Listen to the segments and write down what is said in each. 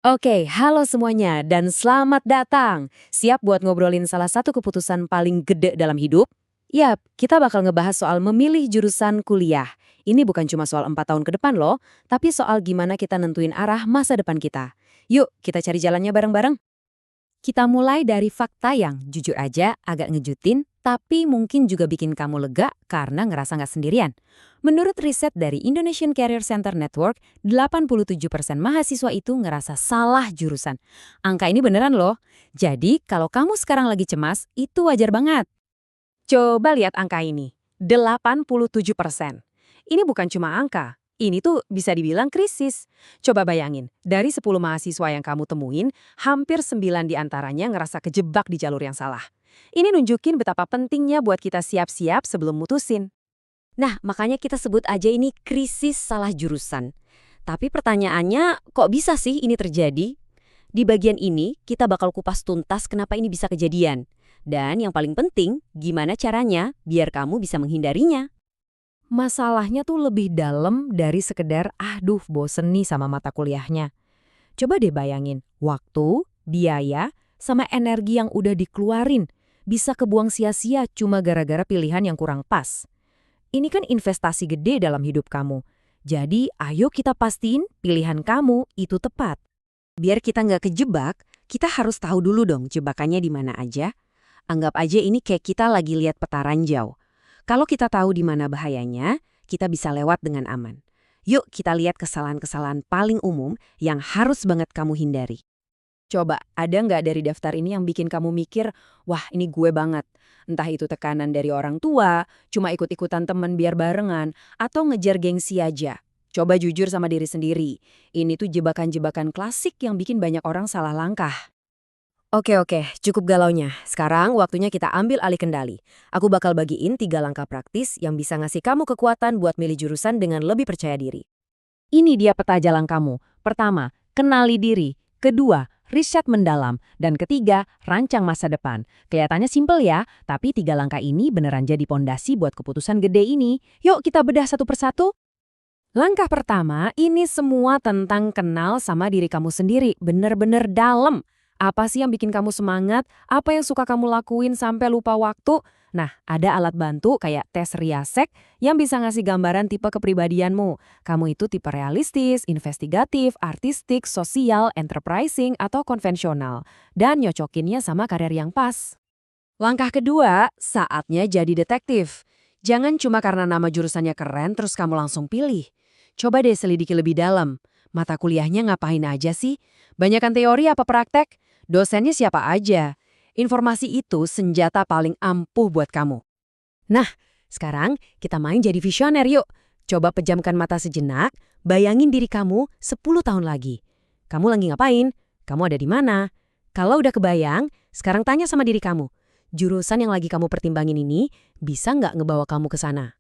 Oke, halo semuanya dan selamat datang. Siap buat ngobrolin salah satu keputusan paling gede dalam hidup? Yap, kita bakal ngebahas soal memilih jurusan kuliah. Ini bukan cuma soal 4 tahun ke depan loh, tapi soal gimana kita nentuin arah masa depan kita. Yuk, kita cari jalannya bareng-bareng. Kita mulai dari fakta yang jujur aja agak ngejutin, tapi mungkin juga bikin kamu lega karena ngerasa nggak sendirian. Menurut riset dari Indonesian Career Center Network, 87% mahasiswa itu ngerasa salah jurusan. Angka ini beneran loh. Jadi kalau kamu sekarang lagi cemas, itu wajar banget. Coba lihat angka ini, 87%. Ini bukan cuma angka, ini tuh bisa dibilang krisis. Coba bayangin, dari 10 mahasiswa yang kamu temuin, hampir 9 diantaranya ngerasa kejebak di jalur yang salah. Ini nunjukin betapa pentingnya buat kita siap-siap sebelum mutusin. Nah, makanya kita sebut aja ini krisis salah jurusan. Tapi pertanyaannya, kok bisa sih ini terjadi? Di bagian ini, kita bakal kupas tuntas kenapa ini bisa kejadian. Dan yang paling penting, gimana caranya biar kamu bisa menghindarinya. Masalahnya tuh lebih dalam dari sekedar, bosen nih sama mata kuliahnya. Coba deh bayangin, waktu, biaya, sama energi yang udah dikeluarin bisa kebuang sia-sia cuma gara-gara pilihan yang kurang pas. Ini kan investasi gede dalam hidup kamu. Jadi, ayo kita pastiin pilihan kamu itu tepat. Biar kita nggak kejebak, kita harus tahu dulu dong jebakannya di mana aja. Anggap aja ini kayak kita lagi lihat peta ranjau. Kalau kita tahu di mana bahayanya, kita bisa lewat dengan aman. Yuk kita lihat kesalahan-kesalahan paling umum yang harus banget kamu hindari. Coba, ada nggak dari daftar ini yang bikin kamu mikir, wah ini gue banget. Entah itu tekanan dari orang tua, cuma ikut-ikutan temen biar barengan, atau ngejar gengsi aja. Coba jujur sama diri sendiri. Ini tuh jebakan-jebakan klasik yang bikin banyak orang salah langkah. Oke, cukup galaunya. Sekarang waktunya kita ambil alih kendali. Aku bakal bagiin 3 langkah praktis yang bisa ngasih kamu kekuatan buat milih jurusan dengan lebih percaya diri. Ini dia peta jalan kamu. Pertama, kenali diri. Kedua, riset mendalam. Dan ketiga, rancang masa depan. Kelihatannya simpel ya, tapi 3 langkah ini beneran jadi pondasi buat keputusan gede ini. Yuk kita bedah satu persatu. Langkah pertama, ini semua tentang kenal sama diri kamu sendiri. Bener-bener dalam. Apa sih yang bikin kamu semangat? Apa yang suka kamu lakuin sampai lupa waktu? Nah, ada alat bantu kayak tes Riasek yang bisa ngasih gambaran tipe kepribadianmu. Kamu itu tipe realistis, investigatif, artistik, sosial, enterprising, atau konvensional. Dan nyocokinnya sama karir yang pas. Langkah kedua, saatnya jadi detektif. Jangan cuma karena nama jurusannya keren terus kamu langsung pilih. Coba deh selidiki lebih dalam. Mata kuliahnya ngapain aja sih? Banyakan teori apa praktek? Dosennya siapa aja? Informasi itu senjata paling ampuh buat kamu. Nah, sekarang kita main jadi visioner yuk. Coba pejamkan mata sejenak, bayangin diri kamu 10 tahun lagi. Kamu lagi ngapain? Kamu ada di mana? Kalau udah kebayang, sekarang tanya sama diri kamu. Jurusan yang lagi kamu pertimbangin ini bisa nggak ngebawa kamu ke sana?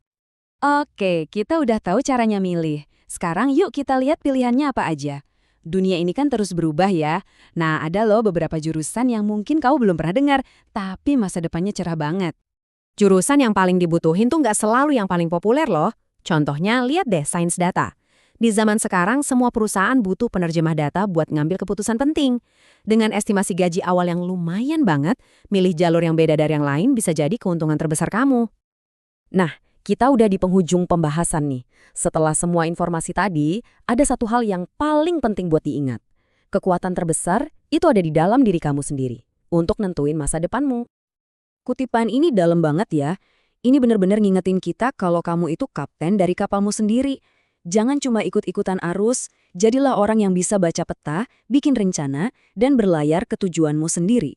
Oke, kita udah tahu caranya milih. Sekarang yuk kita lihat pilihannya apa aja. Dunia ini kan terus berubah ya. Nah, ada loh beberapa jurusan yang mungkin kamu belum pernah dengar, tapi masa depannya cerah banget. Jurusan yang paling dibutuhin tuh nggak selalu yang paling populer loh. Contohnya, lihat deh sains data. Di zaman sekarang, semua perusahaan butuh penerjemah data buat ngambil keputusan penting. Dengan estimasi gaji awal yang lumayan banget, milih jalur yang beda dari yang lain bisa jadi keuntungan terbesar kamu. Nah, kita udah di penghujung pembahasan nih. Setelah semua informasi tadi, ada satu hal yang paling penting buat diingat. Kekuatan terbesar itu ada di dalam diri kamu sendiri untuk nentuin masa depanmu. Kutipan ini dalam banget ya. Ini benar-benar ngingetin kita kalau kamu itu kapten dari kapalmu sendiri. Jangan cuma ikut-ikutan arus, jadilah orang yang bisa baca peta, bikin rencana, dan berlayar ke tujuanmu sendiri.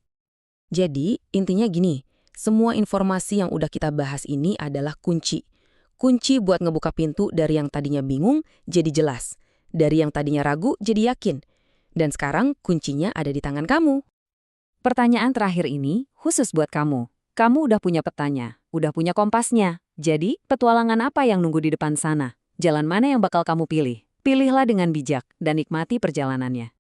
Jadi, intinya gini. Semua informasi yang udah kita bahas ini adalah kunci. Kunci buat ngebuka pintu dari yang tadinya bingung jadi jelas. Dari yang tadinya ragu jadi yakin. Dan sekarang kuncinya ada di tangan kamu. Pertanyaan terakhir ini khusus buat kamu. Kamu udah punya petanya, udah punya kompasnya. Jadi, petualangan apa yang nunggu di depan sana? Jalan mana yang bakal kamu pilih? Pilihlah dengan bijak dan nikmati perjalanannya.